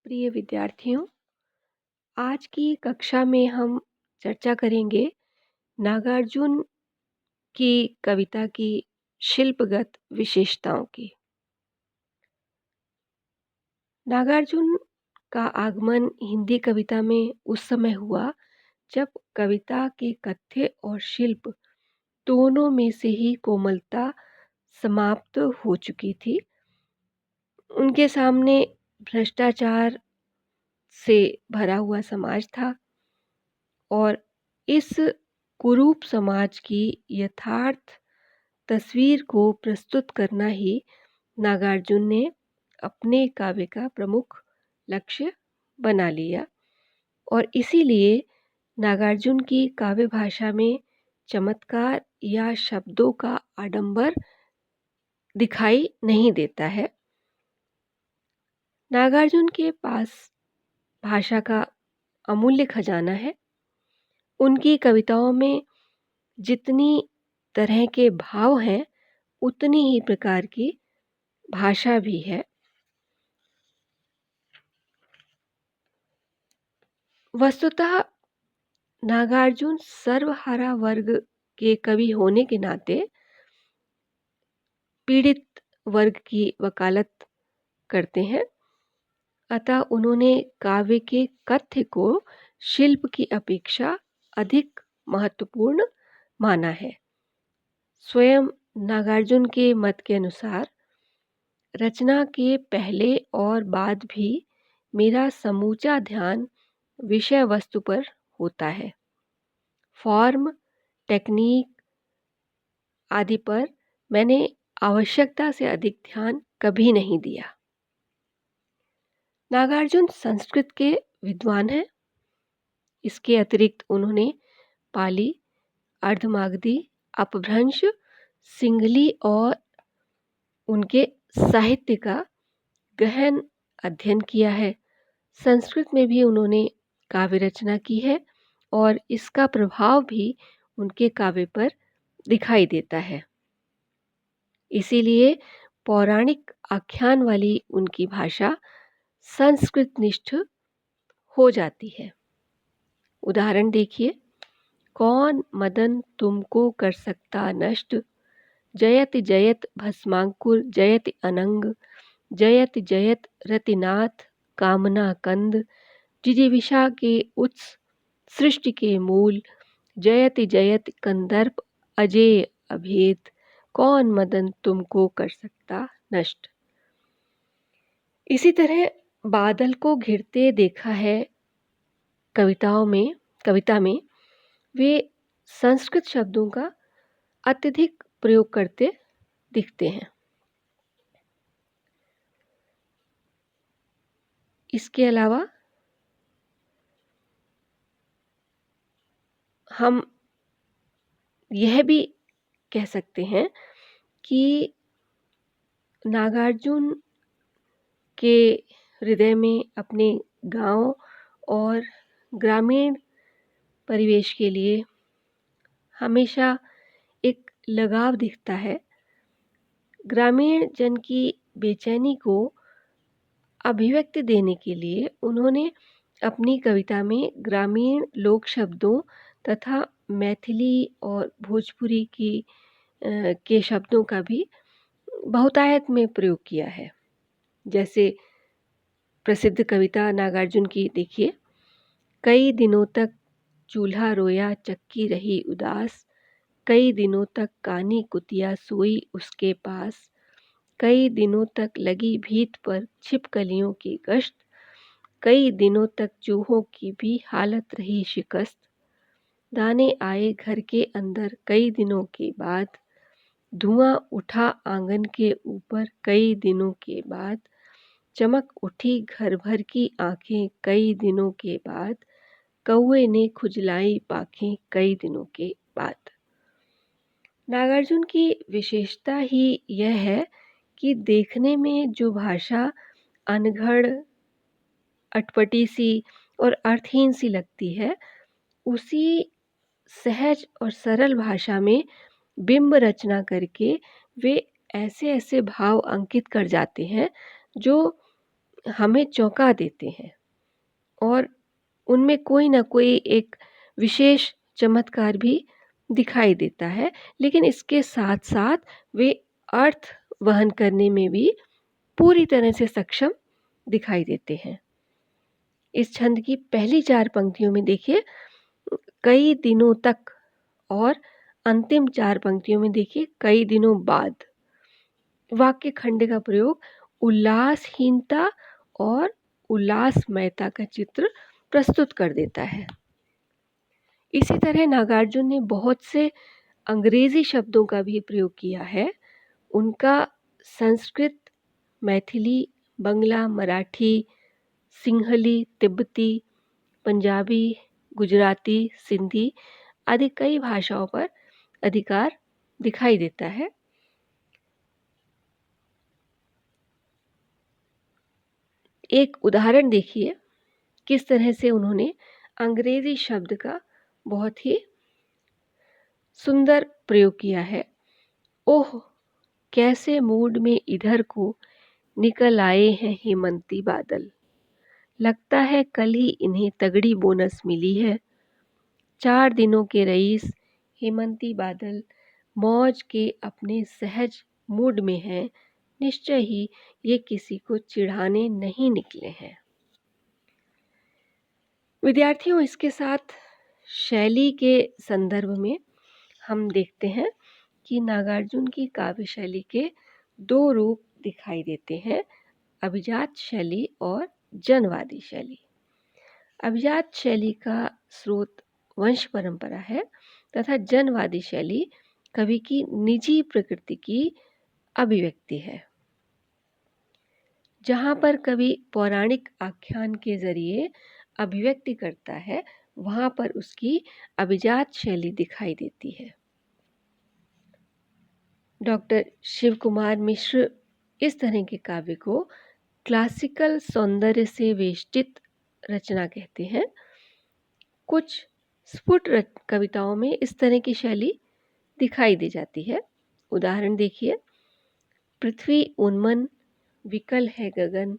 प्रिय विद्यार्थियों, आज की कक्षा में हम चर्चा करेंगे नागार्जुन की कविता की शिल्पगत विशेषताओं की। नागार्जुन का आगमन हिंदी कविता में उस समय हुआ जब कविता के कथ्य और शिल्प दोनों में से ही कोमलता समाप्त हो चुकी थी। उनके सामने भ्रष्टाचार से भरा हुआ समाज था और इस कुरूप समाज की यथार्थ तस्वीर को प्रस्तुत करना ही नागार्जुन ने अपने काव्य का प्रमुख लक्ष्य बना लिया और इसीलिए नागार्जुन की काव्य भाषा में चमत्कार या शब्दों का आडंबर दिखाई नहीं देता है। नागार्जुन के पास भाषा का अमूल्य खजाना है। उनकी कविताओं में जितनी तरह के भाव हैं उतनी ही प्रकार की भाषा भी है। वस्तुतः नागार्जुन सर्वहारा वर्ग के कवि होने के नाते पीड़ित वर्ग की वकालत करते हैं। अतः उन्होंने काव्य के कथ्य को शिल्प की अपेक्षा अधिक महत्वपूर्ण माना है। स्वयं नागार्जुन के मत के अनुसार रचना के पहले और बाद भी मेरा समूचा ध्यान विषय वस्तु पर होता है। फॉर्म, टेक्निक आदि पर मैंने आवश्यकता से अधिक ध्यान कभी नहीं दिया। नागार्जुन संस्कृत के विद्वान हैं। इसके अतिरिक्त उन्होंने पाली, अर्धमागधी, अपभ्रंश, सिंहली और उनके साहित्य का गहन अध्ययन किया है। संस्कृत में भी उन्होंने काव्य रचना की है और इसका प्रभाव भी उनके काव्य पर दिखाई देता है। इसीलिए पौराणिक आख्यान वाली उनकी भाषा संस्कृतनिष्ठ हो जाती है। उदाहरण देखिए, कौन मदन तुमको कर सकता नष्ट, जयत जयत भस्मांकुर जयत अनंग, जयत जयत रतिनाथ कामना कंद, जिजीविषा के उत्स सृष्टि के मूल, जयत जयत कंदर्प अजेय अभेद, कौन मदन तुमको कर सकता नष्ट। इसी तरह बादल को घिरते देखा है कविता में वे संस्कृत शब्दों का अत्यधिक प्रयोग करते दिखते हैं। इसके अलावा हम यह भी कह सकते हैं कि नागार्जुन के हृदय में अपने गांव और ग्रामीण परिवेश के लिए हमेशा एक लगाव दिखता है। ग्रामीण जन की बेचैनी को अभिव्यक्ति देने के लिए उन्होंने अपनी कविता में ग्रामीण लोक शब्दों तथा मैथिली और भोजपुरी के शब्दों का भी बहुतायत में प्रयोग किया है। जैसे प्रसिद्ध कविता नागार्जुन की देखिए, कई दिनों तक चूल्हा रोया चक्की रही उदास, कई दिनों तक कानी कुतिया सोई उसके पास, कई दिनों तक लगी भीत पर छिपकलियों की गश्त, कई दिनों तक चूहों की भी हालत रही शिकस्त, दाने आए घर के अंदर कई दिनों के बाद, धुआं उठा आंगन के ऊपर कई दिनों के बाद, चमक उठी घर भर की आंखें कई दिनों के बाद, कौवे ने खुजलाई पाखें कई दिनों के बाद। नागार्जुन की विशेषता ही यह है कि देखने में जो भाषा अनघड़, अटपटी सी और अर्थहीन सी लगती है, उसी सहज और सरल भाषा में बिंब रचना करके वे ऐसे ऐसे भाव अंकित कर जाते हैं जो हमें चौंका देते हैं और उनमें कोई ना कोई एक विशेष चमत्कार भी दिखाई देता है, लेकिन इसके साथ-साथ वे अर्थ वहन करने में भी पूरी तरह से सक्षम दिखाई देते हैं। इस छंद की पहली 4 पंक्तियों में देखिए कई दिनों तक और अंतिम 4 पंक्तियों में देखिए कई दिनों बाद। वाक्य खंड का प्रयोग उल्लासहीनता और उल्लासमयता का चित्र प्रस्तुत कर देता है। इसी तरह नागार्जुन ने बहुत से अंग्रेजी शब्दों का भी प्रयोग किया है। उनका संस्कृत, मैथिली, बंगला, मराठी, सिंहली, तिब्बती, पंजाबी, गुजराती, सिंधी आदि कई भाषाओं पर अधिकार दिखाई देता है। एक उदाहरण देखिए किस तरह से उन्होंने अंग्रेजी शब्द का बहुत ही सुंदर प्रयोग किया है। ओह कैसे मूड में इधर को निकल आए हैं हेमंती बादल, लगता है कल ही इन्हें तगड़ी बोनस मिली है। 4 दिनों के रईस हेमंती बादल मौज के अपने सहज मूड में हैं, निश्चय ही ये किसी को चिढ़ाने नहीं निकले हैं। विद्यार्थियों, इसके साथ शैली के संदर्भ में हम देखते हैं कि नागार्जुन की काव्य शैली के 2 रूप दिखाई देते हैं, अभिजात शैली और जनवादी शैली। अभिजात शैली का स्रोत वंश परंपरा है तथा जनवादी शैली कवि की निजी प्रकृति की अभिव्यक्ति है। जहाँ पर कवि पौराणिक आख्यान के जरिए अभिव्यक्ति करता है, वहाँ पर उसकी अभिजात शैली दिखाई देती है। डॉक्टर शिव कुमार मिश्र इस तरह के काव्य को क्लासिकल सौंदर्य से वेष्टित रचना कहते हैं। कुछ स्फुट कविताओं में इस तरह की शैली दिखाई दे जाती है। उदाहरण देखिए, पृथ्वी उन्मन विकल है गगन,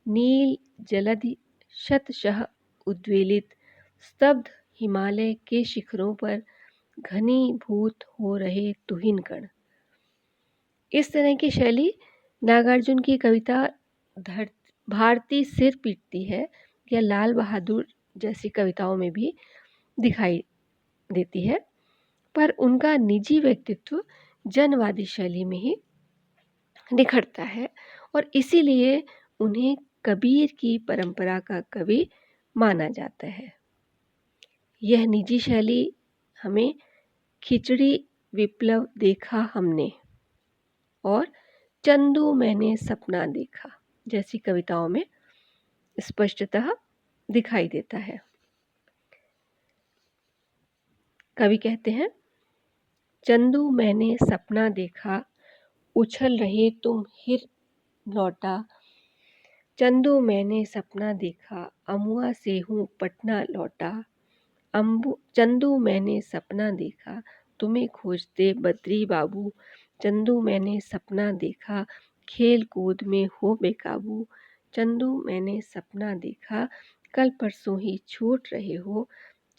नील जलधि शतशः उद्वेलित, स्तब्ध हिमालय के शिखरों पर घनीभूत हो रहे तुहिन कण। इस तरह की शैली नागार्जुन की कविता भारती सिर पीटती है या लाल बहादुर जैसी कविताओं में भी दिखाई देती है, पर उनका निजी व्यक्तित्व जनवादी शैली में ही निखरता है और इसीलिए उन्हें कबीर की परंपरा का कवि माना जाता है। यह निजी शैली हमें खिचड़ी विप्लव देखा हमने और चंदू मैंने सपना देखा जैसी कविताओं में स्पष्टतः दिखाई देता है। कवि कहते हैं, चंदू मैंने सपना देखा, उछल रहे तुम हिर लौटा, चंदू मैंने सपना देखा, अमुआ से हूँ पटना लौटा, चंदू मैंने सपना देखा, तुम्हें खोजते बद्री बाबू, चंदू मैंने सपना देखा, खेल कूद में हो बेकाबू, चंदू मैंने सपना देखा, कल परसों ही छूट रहे हो,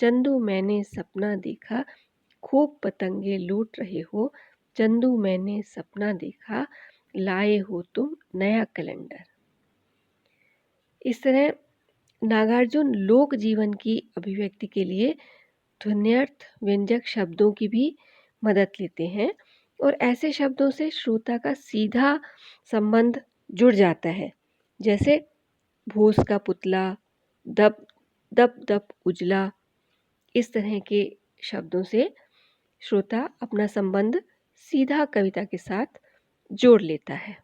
चंदू मैंने सपना देखा, खूब पतंगे लूट रहे हो, चंदू मैंने सपना देखा, लाए हो तुम नया कैलेंडर। इस तरह नागार्जुन लोक जीवन की अभिव्यक्ति के लिए ध्वन्यर्थ व्यंजक शब्दों की भी मदद लेते हैं और ऐसे शब्दों से श्रोता का सीधा संबंध जुड़ जाता है, जैसे भूस का पुतला, दब दब दब उजला। इस तरह के शब्दों से श्रोता अपना संबंध सीधा कविता के साथ जोड़ लेता है।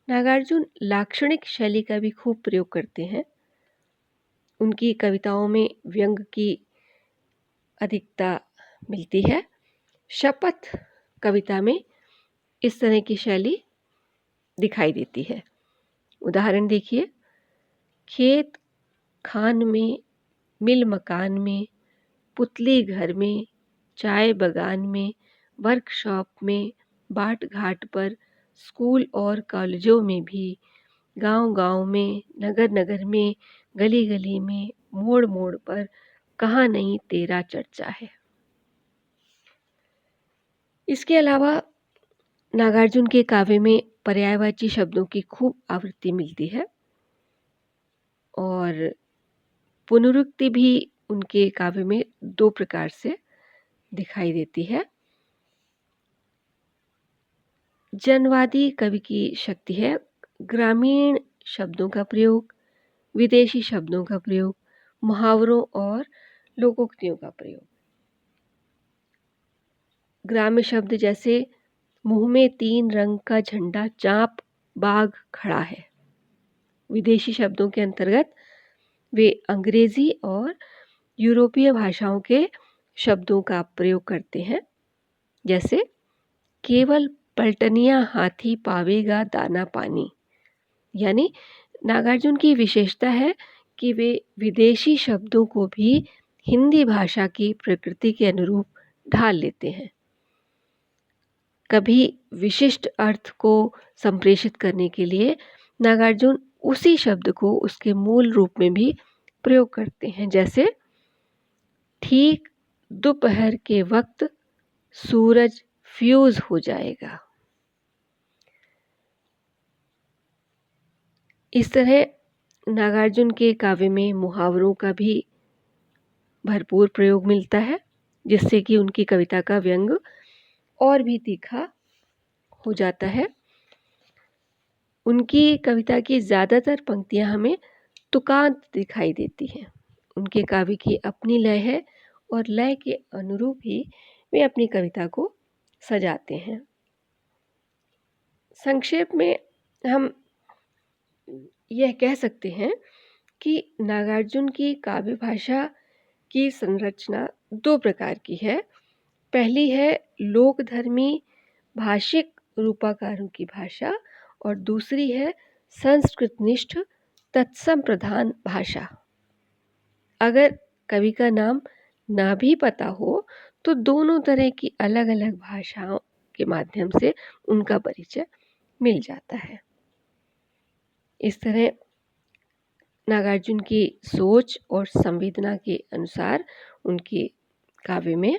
नागार्जुन लाक्षणिक शैली का भी खूब प्रयोग करते हैं। उनकी कविताओं में व्यंग की अधिकता मिलती है। शपथ कविता में इस तरह की शैली दिखाई देती है। उदाहरण देखिए, खेत खान में, मिल मकान में, पुतली घर में, चाय बगान में, वर्कशॉप में, बाट घाट पर, स्कूल और कॉलेजों में भी, गांव-गांव में, नगर-नगर में, गली-गली में, मोड़-मोड़ पर कहाँ नहीं तेरा चर्चा है। इसके अलावा नागार्जुन के काव्य में पर्यायवाची शब्दों की खूब आवृत्ति मिलती है और पुनरुक्ति भी उनके काव्य में 2 प्रकार से दिखाई देती है। जनवादी कवि की शक्ति है ग्रामीण शब्दों का प्रयोग, विदेशी शब्दों का प्रयोग, मुहावरों और लोकोक्तियों का प्रयोग। ग्राम्य शब्द जैसे मुंह में 3 रंग का झंडा चाँप बाघ खड़ा है। विदेशी शब्दों के अंतर्गत वे अंग्रेजी और यूरोपीय भाषाओं के शब्दों का प्रयोग करते हैं, जैसे केवल पलटनिया हाथी पावेगा दाना पानी। यानी नागार्जुन की विशेषता है कि वे विदेशी शब्दों को भी हिंदी भाषा की प्रकृति के अनुरूप ढाल लेते हैं। कभी विशिष्ट अर्थ को संप्रेषित करने के लिए नागार्जुन उसी शब्द को उसके मूल रूप में भी प्रयोग करते हैं, जैसे ठीक दोपहर के वक्त सूरज फ्यूज हो जाएगा। इस तरह नागार्जुन के काव्य में मुहावरों का भी भरपूर प्रयोग मिलता है, जिससे कि उनकी कविता का व्यंग और भी तीखा हो जाता है। उनकी कविता की ज़्यादातर पंक्तियाँ हमें तुकांत दिखाई देती हैं। उनके काव्य की अपनी लय है और लय के अनुरूप ही वे अपनी कविता को सजाते हैं। संक्षेप में हम यह कह सकते हैं कि नागार्जुन की काव्य भाषा की संरचना 2 प्रकार की है। पहली है लोकधर्मी भाषिक रूपाकारों की भाषा और दूसरी है संस्कृतनिष्ठ तत्सम प्रधान भाषा। अगर कवि का नाम ना भी पता हो तो दोनों तरह की अलग-अलग भाषाओं के माध्यम से उनका परिचय मिल जाता है। इस तरह नागार्जुन की सोच और संवेदना के अनुसार उनके काव्य में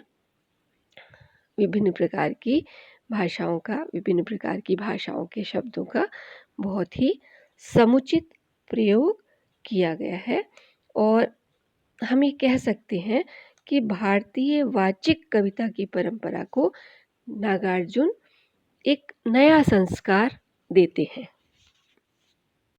विभिन्न प्रकार की भाषाओं के शब्दों का बहुत ही समुचित प्रयोग किया गया है और हम ये कह सकते हैं कि भारतीय वाचिक कविता की परंपरा को नागार्जुन एक नया संस्कार देते हैं।